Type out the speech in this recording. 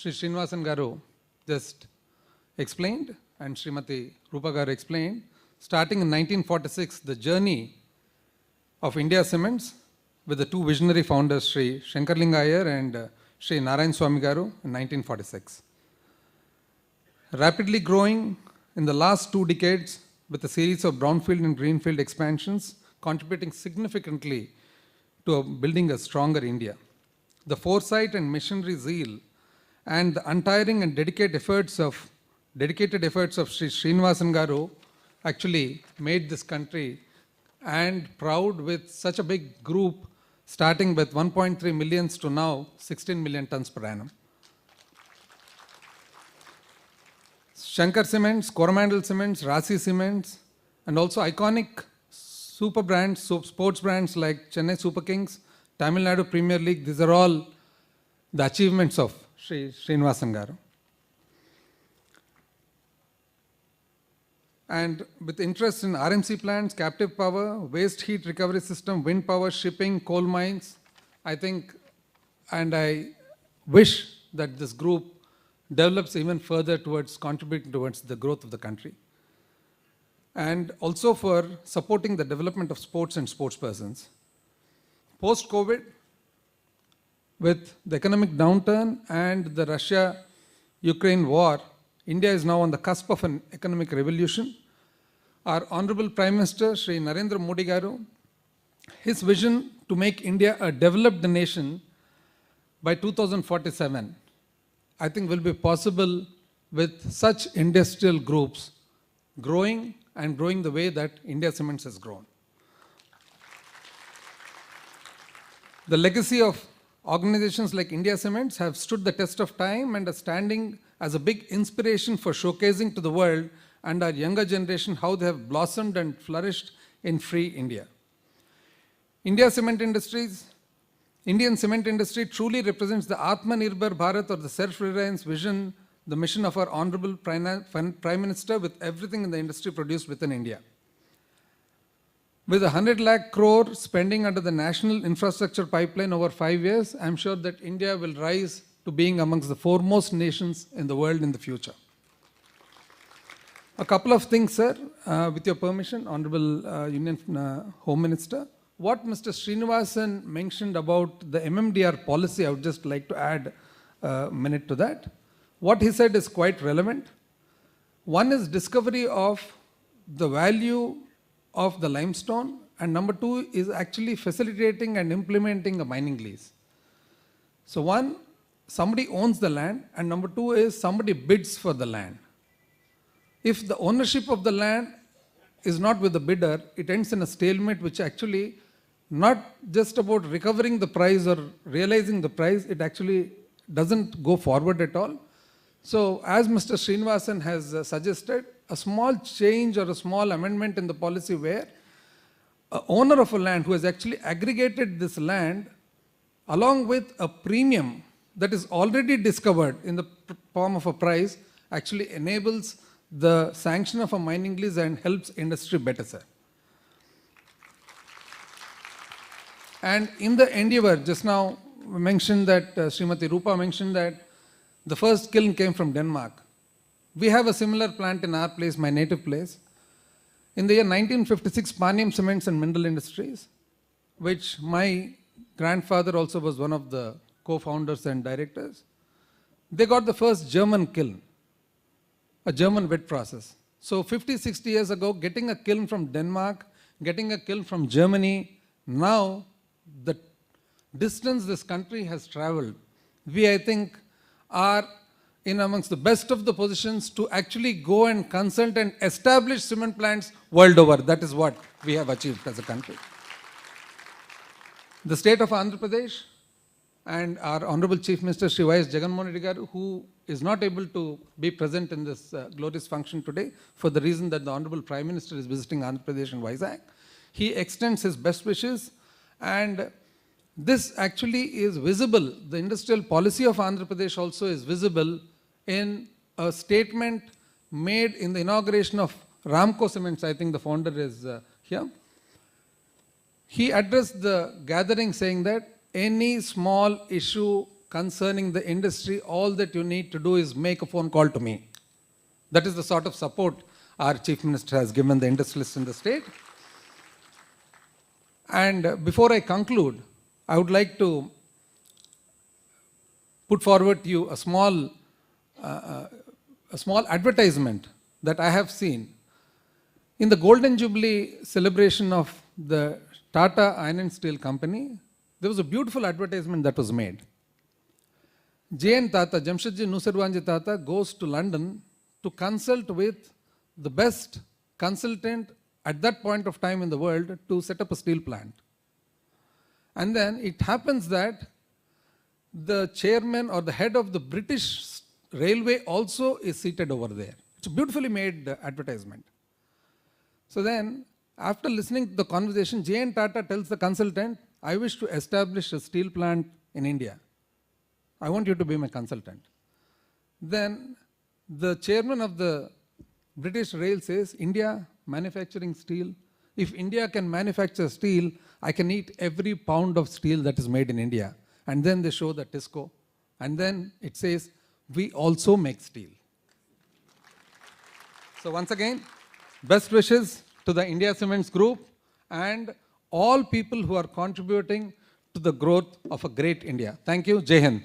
Sri Srinivasan Garu just explained and Srimati Rupa Garu explained, starting in 1946, the journey of India Cements with the two visionary founders, Sri Shankarlinga Iyer and Sri Narayan Swami Garu in 1946. Rapidly growing in the last 2 decades with a series of brownfield and greenfield expansions, contributing significantly to building a stronger India. The foresight and missionary zeal and the untiring and dedicated efforts of Sri Srinivasan Garu actually made this country and proud with such a big group, starting with 1.3 millions to now 16 million tons per annum. Shankar Cements, Coromandel Cements, Rasi Cements, and also iconic super brands, sports brands like Chennai Super Kings, Tamil Nadu Premier League, these are all the achievements of Sri Srinivasan Garu. And with interest in RMC plants, captive power, waste heat recovery system, wind power, shipping, coal mines, I think, and I wish that this group develops even further towards contributing towards the growth of the country. And also for supporting the development of sports and sports persons. Post-COVID, with the economic downturn and the Russia-Ukraine war, India is now on the cusp of an economic revolution. Our Honorable Prime Minister, Sri Narendra Modi Garu, his vision to make India a developed nation by 2047, I think will be possible with such industrial groups growing and growing the way that India Cements has grown. The legacy of organizations like India Cements have stood the test of time and are standing as a big inspiration for showcasing to the world and our younger generation how they have blossomed and flourished in free India. Indian cement industry truly represents the Atmanirbhar Bharat or the self-reliance vision, the mission of our Honorable Prime Minister with everything in the industry produced within India. With 100 lakh crore spending under the National Infrastructure Pipeline over 5 years, I am sure that India will rise to being amongst the foremost nations in the world in the future. A couple of things, sir, with your permission, Honorable Union Home Minister. What Mr. Srinivasan mentioned about the MMDR policy, I would just like to add a minute to that. What he said is quite relevant. One is discovery of the value of the limestone, and number 2 is actually facilitating and implementing a mining lease. So one, somebody owns the land, and number 2 is somebody bids for the land. If the ownership of the land is not with the bidder, it ends in a stalemate, which actually not just about recovering the price or realizing the price, it actually doesn't go forward at all. So as Mr. Srinivasan has suggested, a small change or a small amendment in the policy where an owner of a land who has actually aggregated this land along with a premium that is already discovered in the form of a price actually enables the sanction of a mining lease and helps industry better, sir. And in the endeavor, just now we mentioned that, Srimati Rupa mentioned that the first kiln came from Denmark. We have a similar plant in our place, my native place. In the year 1956, Panium Cements and Mineral Industries, which my grandfather also was one of the co-founders and directors, they got the first German kiln, a German wet process. So 50, 60 years ago, getting a kiln from Denmark, getting a kiln from Germany, now the distance this country has traveled, we, I think, are in amongst the best of the positions to actually go and consult and establish cement plants world over. That is what we have achieved as a country. The state of Andhra Pradesh and our Honorable Chief Minister Shri Y.S. Jagannath Reddy Garu, who is not able to be present in this glorious function today for the reason that the Honorable Prime Minister is visiting Andhra Pradesh and Vizag. He extends his best wishes, and this actually is visible. The industrial policy of Andhra Pradesh also is visible in a statement made in the inauguration of Ramco Cements. I think the founder is here. He addressed the gathering saying that any small issue concerning the industry, all that you need to do is make a phone call to me. That is the sort of support our Chief Minister has given the industrialists in the state. And before I conclude, I would like to put forward to you a small advertisement that I have seen. In the Golden Jubilee celebration of the Tata Iron and Steel Company, there was a beautiful advertisement that was made. J.N. Tata, Jamshedji Nusarwanji Tata, goes to London to consult with the best consultant at that point of time in the world to set up a steel plant. And then it happens that the chairman or the head of the British Railway also is seated over there. It's a beautifully made advertisement. So then, after listening to the conversation, J.N. Tata tells the consultant, I wish to establish a steel plant in India. I want you to be my consultant. Then the chairman of the British Rail says, India manufacturing steel. If India can manufacture steel, I can eat every pound of steel that is made in India. And then they show the Tisco. And then it says, we also make steel. So once again, best wishes to the India Cements Group and all people who are contributing to the growth of a great India. Thank you. Jai Hind.